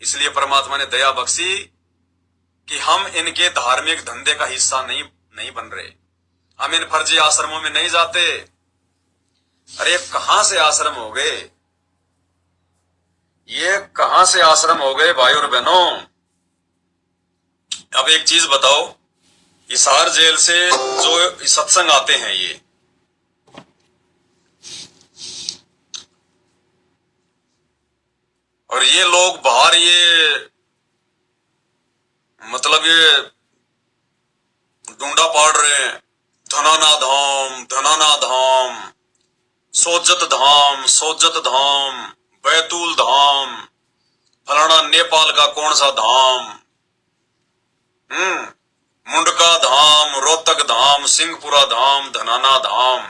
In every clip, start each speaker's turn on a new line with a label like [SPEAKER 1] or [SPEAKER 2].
[SPEAKER 1] इसलिए परमात्मा ने दया बख्शी कि हम इनके धार्मिक धंधे का हिस्सा नहीं बन रहे। हम इन फर्जी आश्रमों में नहीं जाते। अरे कहां से आश्रम हो गए, ये कहां से आश्रम हो गए भाई और बहनों। अब एक चीज बताओ, हिसार जेल से जो सत्संग आते हैं ये, और ये लोग बाहर ये मतलब ये डूंडा पाड़ रहे हैं, धनाना धाम, धनाना धाम, सोजत धाम, बैतूल धाम, फलाना नेपाल का कौन सा धाम, मुंडका धाम, रोहतक धाम, सिंहपुरा धाम, धनाना धाम।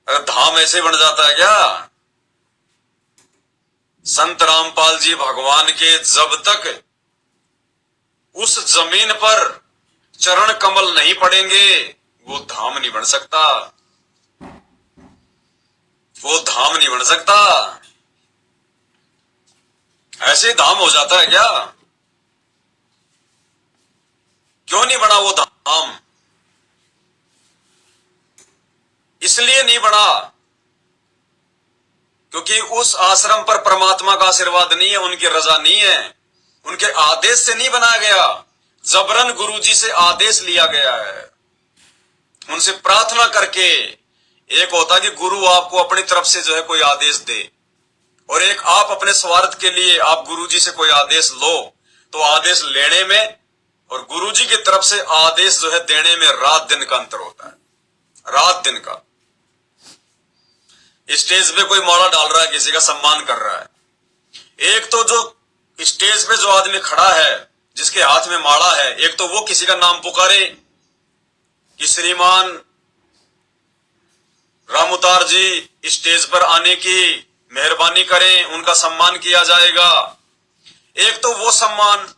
[SPEAKER 1] अगर धाम ऐसे बन जाता है क्या? संत रामपाल जी भगवान के जब तक उस जमीन पर चरण कमल नहीं पड़ेंगे वो धाम नहीं बन सकता, वो धाम नहीं बन सकता। ऐसे धाम हो जाता है क्या? क्यों नहीं बना वो धाम? इसलिए नहीं बना क्योंकि उस आश्रम पर परमात्मा का आशीर्वाद नहीं है, उनकी रजा नहीं है, उनके आदेश से नहीं बनाया गया, जबरन गुरुजी से आदेश लिया गया है। उनसे प्रार्थना करके, एक होता कि गुरु आपको अपनी तरफ से जो है कोई आदेश दे, और एक आप अपने स्वार्थ के लिए आप गुरुजी से कोई आदेश लो। तो आदेश लेने में और गुरुजी की तरफ से आदेश जो है देने में रात दिन का अंतर होता है, रात दिन का। स्टेज पे कोई माला डाल रहा है, किसी का सम्मान कर रहा है, एक तो जो स्टेज पे जो आदमी खड़ा है जिसके हाथ में माला है, एक तो वो किसी का नाम पुकारे कि श्रीमान रामुतार जी स्टेज पर आने की मेहरबानी करें, उनका सम्मान किया जाएगा। एक तो वो सम्मान,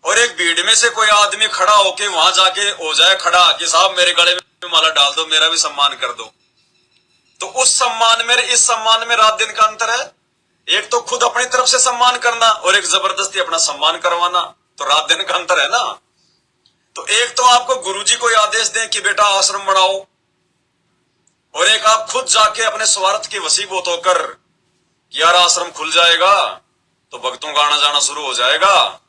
[SPEAKER 1] और एक भीड़ में से कोई आदमी खड़ा होके वहां जाके हो जाए खड़ा कि साहब मेरे गले में माला डाल दो, मेरा भी सम्मान कर दो। तो उस सम्मान में इस सम्मान में रात दिन का अंतर है। एक तो खुद अपनी तरफ से सम्मान करना और एक जबरदस्ती अपना सम्मान करवाना, तो रात दिन का अंतर है ना। तो एक तो आपको गुरुजी कोई आदेश दें कि बेटा आश्रम बढ़ाओ, और एक आप खुद जाके अपने स्वार्थ के वसीभूत होकर यार आश्रम खुल जाएगा तो भक्तों का आना जाना शुरू हो जाएगा,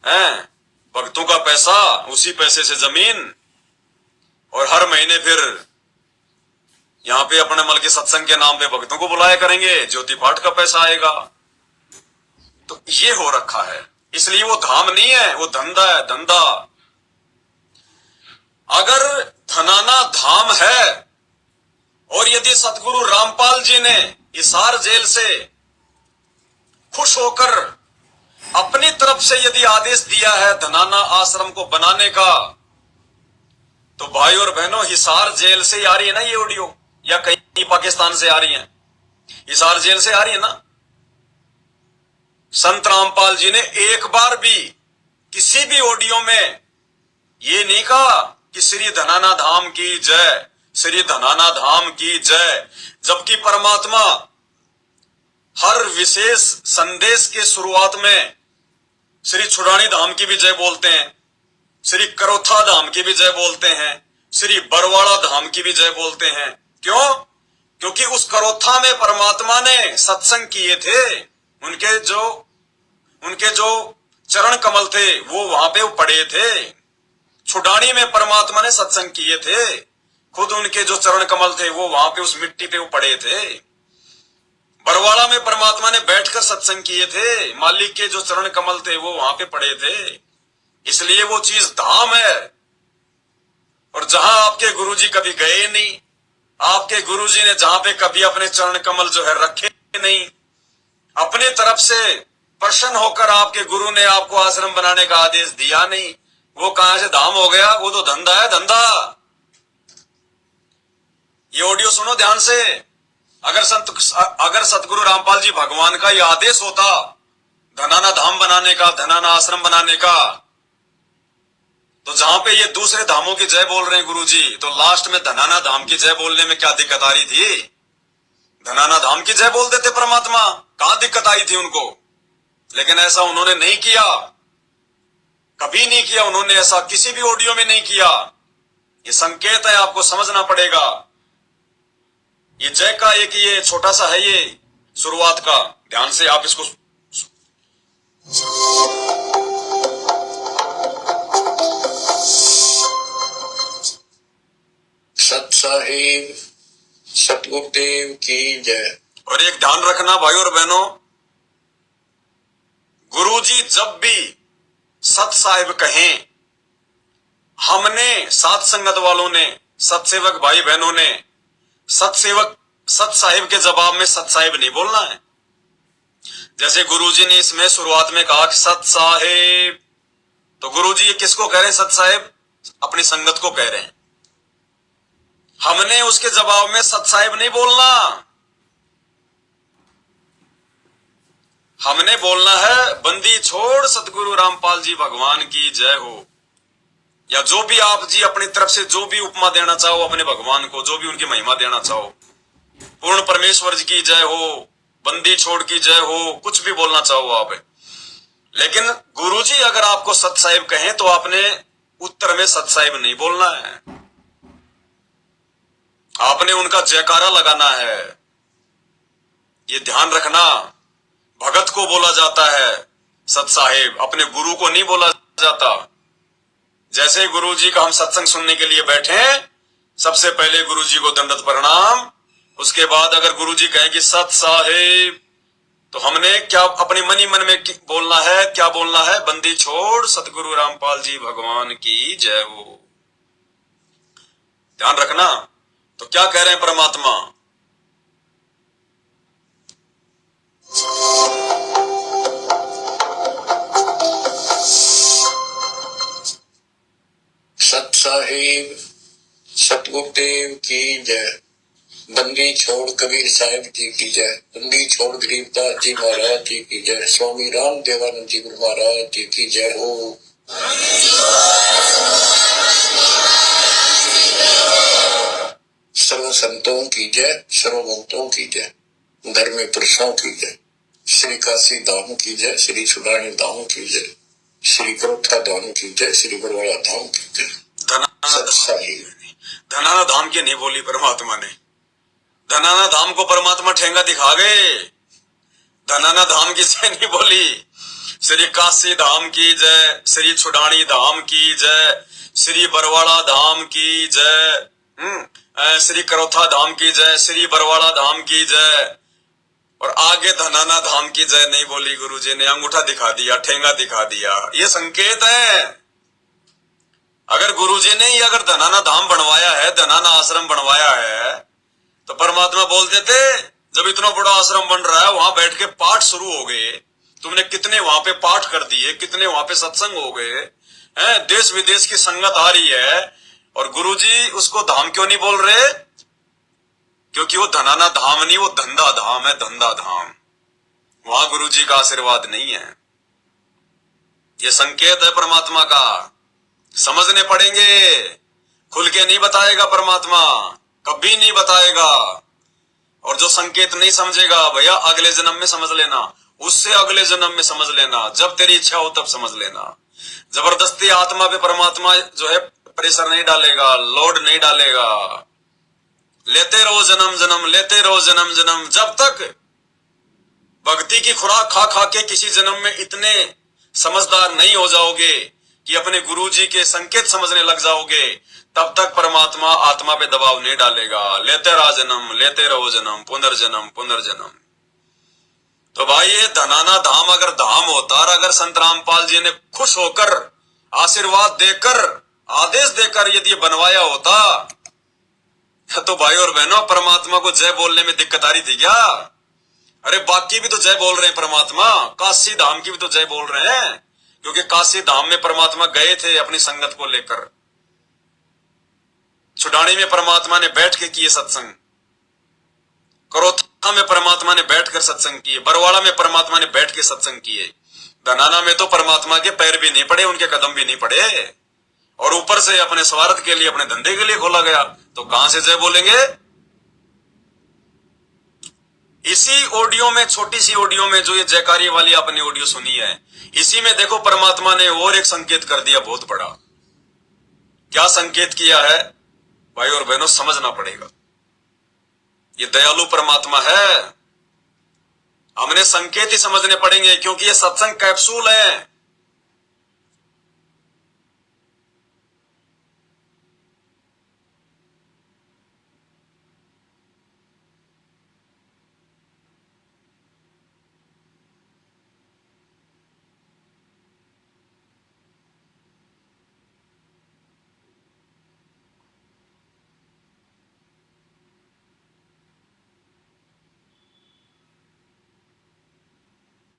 [SPEAKER 1] हैं? भक्तों का पैसा, उसी पैसे से जमीन, और हर महीने फिर यहां पे अपने मल के सत्संग के नाम पे भक्तों को बुलाया करेंगे, ज्योति पाठ का पैसा आएगा। तो ये हो रखा है, इसलिए वो धाम नहीं है, वो धंधा है, धंधा। अगर धनाना धाम है, और यदि सतगुरु रामपाल जी ने हिसार जेल से खुश होकर अपनी तरफ से यदि आदेश दिया है धनाना आश्रम को बनाने का, तो भाई और बहनों हिसार जेल से आ रही है ना ये ऑडियो, या कहीं पाकिस्तान से आ रही है? हिसार जेल से आ रही है ना। संत रामपाल जी ने एक बार भी किसी भी ऑडियो में ये नहीं कहा कि श्री धनाना धाम की जय, श्री धनाना धाम की जय, जबकि परमात्मा हर विशेष संदेश के शुरुआत में श्री छुड़ानी धाम की भी जय बोलते हैं, श्री करोथा धाम की भी जय बोलते हैं, श्री बरवाड़ा धाम की भी जय बोलते हैं। क्यों? क्योंकि उस करोथा में परमात्मा ने सत्संग किए थे, उनके जो चरण कमल थे वो वहां पे पड़े थे। छुड़ानी में परमात्मा ने सत्संग किए थे, खुद उनके जो चरण कमल थे वो वहां पे उस मिट्टी पे वो पड़े थे। बरवाड़ा में परमात्मा ने बैठकर सत्संग किए थे, मालिक के जो चरण कमल थे वो वहां पे पड़े थे। इसलिए वो चीज धाम है। और जहां आपके गुरुजी कभी गए नहीं, आपके गुरुजी ने जहां पे कभी अपने चरण कमल जो है रखे नहीं, अपने तरफ से प्रसन्न होकर आपके गुरु ने आपको आश्रम बनाने का आदेश दिया नहीं, वो कहां से धाम हो गया? वो तो धंधा है, धंधा। ये ऑडियो सुनो ध्यान से। अगर सतगुरु रामपाल जी भगवान का यह आदेश होता धनाना धाम बनाने का, धनाना आश्रम बनाने का, तो जहां पे ये दूसरे धामों की जय बोल रहे हैं गुरुजी, तो लास्ट में धनाना धाम की जय बोलने में क्या दिक्कत आ रही थी? धनाना धाम की जय बोल देते परमात्मा, कहां दिक्कत आई थी उनको। लेकिन ऐसा उन्होंने नहीं किया, कभी नहीं किया उन्होंने, ऐसा किसी भी ऑडियो में नहीं किया। ये संकेत है, आपको समझना पड़ेगा। ये जय का एक ये छोटा सा है, ये शुरुआत का, ध्यान से आप इसको।
[SPEAKER 2] सत साहिब सतगुरुदेव की जय।
[SPEAKER 1] और एक ध्यान रखना भाई और बहनों, गुरुजी जब भी सत साहिब कहें, हमने सात संगत वालों ने, सतसेवक भाई बहनों ने सत साहिब के जवाब में सत साहिब नहीं बोलना है। जैसे गुरुजी ने इसमें शुरुआत में कहा कि सत साहिब, तो गुरुजी ये किसको कह रहे हैं? सत साहिब अपनी संगत को कह रहे हैं। हमने उसके जवाब में सत साहिब नहीं बोलना, हमने बोलना है बंदी छोड़ सतगुरु रामपाल जी भगवान की जय हो, या जो भी आप जी अपनी तरफ से जो भी उपमा देना चाहो अपने भगवान को, जो भी उनकी महिमा देना चाहो, पूर्ण परमेश्वर जी की जय हो, बंदी छोड़ की जय हो, कुछ भी बोलना चाहो आप। लेकिन गुरुजी अगर आपको सत साहिब कहें तो आपने उत्तर में सत साहिब नहीं बोलना है, आपने उनका जयकारा लगाना है। ये ध्यान रखना, भगत को बोला जाता है सत साहिब, अपने गुरु को नहीं बोला जाता। जैसे गुरुजी का हम सत्संग सुनने के लिए बैठे, सबसे पहले गुरुजी को दंडवत प्रणाम, उसके बाद अगर गुरुजी कहें कि सत साहिब, तो हमने क्या अपने मनी मन में बोलना है? क्या बोलना है? बंदी छोड़ सतगुरु रामपाल जी भगवान की जय हो। ध्यान रखना। तो क्या कह रहे हैं परमात्मा?
[SPEAKER 2] सत साहिब सतगुरुदेव की जय। बंदी छोड़ कबीर साहिब जी की जय। बंदी छोड़ गरीबदास जी महाराज जी की जय। स्वामी राम देवानंद जी गुरु महाराज जी की जय हो। सर्व संतों की जय, सर्व भक्तों की जय, धर्म पुरुषों की जय। श्री काशी धाम की जय, श्री छुड़ानी धाम की जय, श्री करोथा धाम की जय, श्री बरवाड़ा धाम की जय।
[SPEAKER 1] धनाना धाम की नहीं बोली परमात्मा ने, धनाना धाम को परमात्मा ठेंगा दिखा गए, धनाना धाम की जय नहीं बोली। श्री काशी धाम की जय, श्री छुड़ानी धाम की जय, श्री बरवाड़ा धाम की जय, श्री करोथा धाम की जय, श्री बरवाड़ा धाम की जय, और आगे धनाना धाम की जय नहीं बोली। गुरुजी ने अंगूठा दिखा दिया, ठेंगा दिखा दिया। ये संकेत है। अगर गुरुजी ने अगर धनाना धाम बनवाया है, धनाना आश्रम बनवाया है, तो परमात्मा बोल देते, जब इतना बड़ा आश्रम बन रहा है, वहां बैठ के पाठ शुरू हो गए, तुमने कितने वहां पे पाठ कर दिए, कितने वहां पे सत्संग हो गए हैं, देश विदेश की संगत आ रही है, और गुरुजी उसको धाम क्यों नहीं बोल रहे? क्योंकि वो धनाना धाम नहीं, वो धंधा धाम है, धंधा धाम। वहां गुरुजी का आशीर्वाद नहीं है। ये संकेत है परमात्मा का, समझने पड़ेंगे। खुल के नहीं बताएगा परमात्मा, कभी नहीं बताएगा। और जो संकेत नहीं समझेगा, भैया अगले जन्म में समझ लेना, उससे अगले जन्म में समझ लेना, जब तेरी इच्छा हो तब समझ लेना। जबरदस्ती आत्मा पे परमात्मा जो है प्रेशर नहीं डालेगा, लोड नहीं डालेगा। लेते रहो जन्म जन्म, लेते रहो जन्म जन्म, जब तक भक्ति की खुराक खा खा के किसी जन्म में इतने समझदार नहीं हो जाओगे कि अपने गुरुजी के संकेत समझने लग जाओगे, तब तक परमात्मा आत्मा पे दबाव नहीं डालेगा। लेते रहो जन्म, लेते रहो जन्म, पुनर्जन्म पुनर्जन्म। तो भाई ये धनाना धाम अगर धाम होता, और अगर संत रामपाल जी ने खुश होकर आशीर्वाद देकर आदेश देकर यदि बनवाया होता, तो भाई और बहनों परमात्मा को जय बोलने में दिक्कत आ रही थी क्या? अरे बाकी भी तो जय बोल रहे हैं परमात्मा, काशी धाम की भी तो जय बोल रहे हैं, क्योंकि काशी धाम में परमात्मा गए थे अपनी संगत को लेकर। छुड़ानी में परमात्मा ने बैठ के किए सत्संग, करोथा में परमात्मा ने बैठकर सत्संग किए, बरवाड़ा में परमात्मा ने बैठ के सत्संग किए, धनाना में तो परमात्मा के पैर भी नहीं पड़े, उनके कदम भी नहीं पड़े, और ऊपर से अपने स्वार्थ के लिए, अपने धंधे के लिए खोला गया, तो कहां से जय बोलेंगे? इसी ऑडियो में, छोटी सी ऑडियो में, जो ये जयकारिये वाली आपने ऑडियो सुनी है, इसी में देखो परमात्मा ने और एक संकेत कर दिया बहुत बड़ा। क्या संकेत किया है भाई और बहनों, समझना पड़ेगा। ये दयालु परमात्मा है, हमने संकेत ही समझने पड़ेंगे, क्योंकि ये सत्संग कैप्सूल है।